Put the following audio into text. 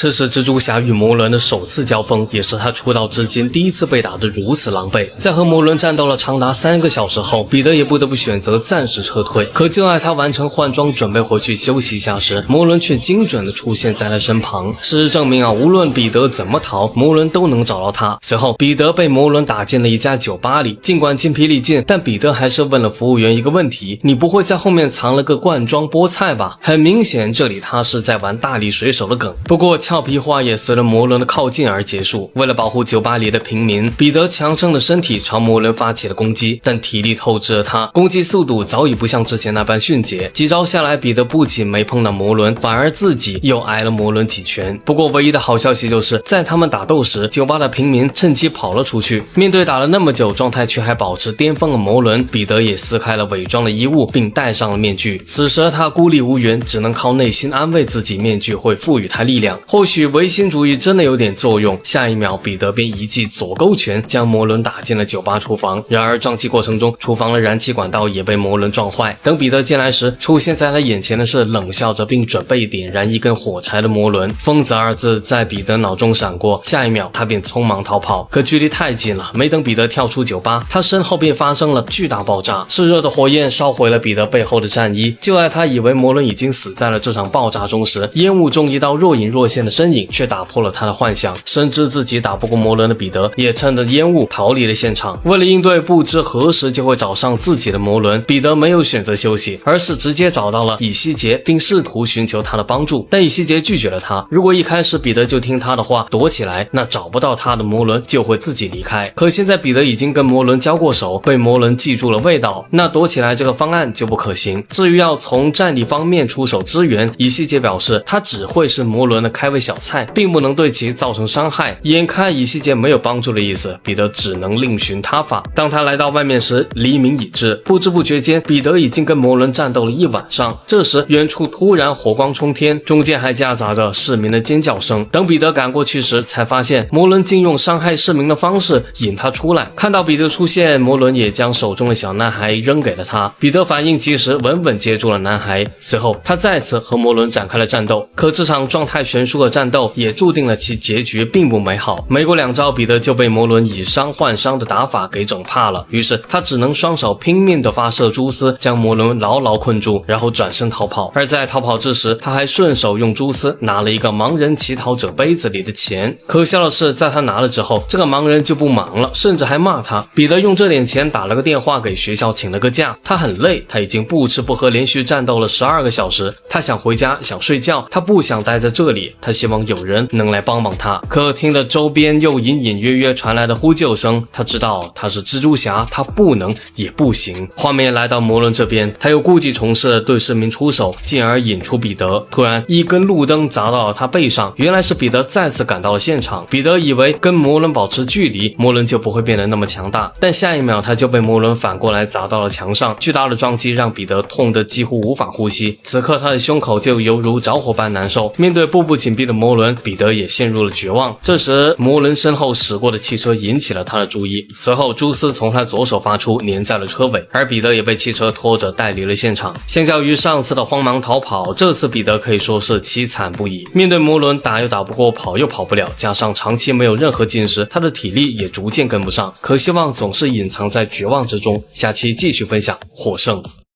这是蜘蛛侠与魔伦的首次交锋，也是他出道至今第一次被打得如此狼狈。在和魔伦战斗了长达3个小时后，彼得也不得不选择暂时撤退。可就在他完成换装准备回去休息一下时，魔伦却精准地出现在他身旁。事实证明无论彼得怎么逃，魔伦都能找到他。随后彼得被魔伦打进了一家酒吧里，尽管精疲力尽，但彼得还是问了服务员一个问题：你不会在后面藏了个罐装菠菜吧？很明显这里他是在玩大力水手的梗。不过俏皮话也随着魔伦的靠近而结束。为了保护酒吧里的平民，彼得强撑的身体朝魔伦发起了攻击，但体力透支的他，攻击速度早已不像之前那般迅捷。几招下来，彼得不仅没碰到魔伦，反而自己又挨了魔伦几拳。不过唯一的好消息就是在他们打斗时，酒吧的平民趁机跑了出去。面对打了那么久状态却还保持巅峰的魔伦，彼得也撕开了伪装的衣物并戴上了面具。此时他孤立无援，只能靠内心安慰自己面具会赋予他力量，或许唯心主义真的有点作用。下一秒彼得便一记左勾拳将魔伦打进了酒吧厨房。然而撞击过程中，厨房的燃气管道也被魔伦撞坏。等彼得进来时，出现在他眼前的是冷笑着并准备点燃一根火柴的魔伦。疯子二字在彼得脑中闪过，下一秒他便匆忙逃跑。可距离太近了，没等彼得跳出酒吧，他身后便发生了巨大爆炸，炽热的火焰烧毁了彼得背后的战衣。就在他以为魔伦已经死在了这场爆炸中时，烟雾中一道若隐若现的身影却打破了他的幻想。深知自己打不过魔伦的彼得也趁着烟雾逃离了现场。为了应对不知何时就会找上自己的魔伦，彼得没有选择休息，而是直接找到了以西结，并试图寻求他的帮助。但以西结拒绝了他，如果一开始彼得就听他的话躲起来，那找不到他的魔伦就会自己离开。可现在彼得已经跟魔伦交过手，被魔伦记住了味道，那躲起来这个方案就不可行。至于要从战力方面出手支援，以西结表示他只会是魔伦的开胃小菜，并不能对其造成伤害。眼看以西结没有帮助的意思，彼得只能另寻他法。当他来到外面时，黎明已至，不知不觉间彼得已经跟魔伦战斗了一晚上。这时远处突然火光冲天，中间还夹杂着市民的尖叫声。等彼得赶过去时，才发现魔伦竟用伤害市民的方式引他出来。看到彼得出现，魔伦也将手中的小男孩扔给了他。彼得反应及时，稳稳接住了男孩。随后他再次和魔伦展开了战斗，可这场状态悬殊的战斗也注定了其结局并不美好。没过2招，彼得就被魔伦以伤换伤的打法给整怕了，于是他只能双手拼命地发射蛛丝，将魔伦牢牢困住，然后转身逃跑。而在逃跑之时，他还顺手用蛛丝拿了一个盲人乞讨者杯子里的钱。可笑的是，在他拿了之后，这个盲人就不忙了，甚至还骂他。彼得用这点钱打了个电话给学校请了个假，他很累，他已经不吃不喝连续战斗了12个小时，他想回家想睡觉，他不想待在这里，他希望有人能来帮帮他。可听着周边又隐隐约约传来的呼救声，他知道他是蜘蛛侠，他不能也不行。画面来到魔伦这边，他又故技重施地对市民出手，进而引出彼得。突然一根路灯砸到了他背上，原来是彼得再次赶到了现场。彼得以为跟魔伦保持距离，魔伦就不会变得那么强大，但下一秒他就被魔伦反过来砸到了墙上。巨大的撞击让彼得痛得几乎无法呼吸，此刻他的胸口就犹如着火般难受。面对步步紧逼的魔伦，彼得也陷入了绝望。这时魔伦身后驶过的汽车引起了他的注意，随后蛛丝从他左手发出，粘在了车尾，而彼得也被汽车拖着带离了现场。相较于上次的慌忙逃跑，这次彼得可以说是凄惨不已。面对魔伦，打又打不过，跑又跑不了，加上长期没有任何进食，他的体力也逐渐跟不上。可希望总是隐藏在绝望之中。下期继续分享获胜。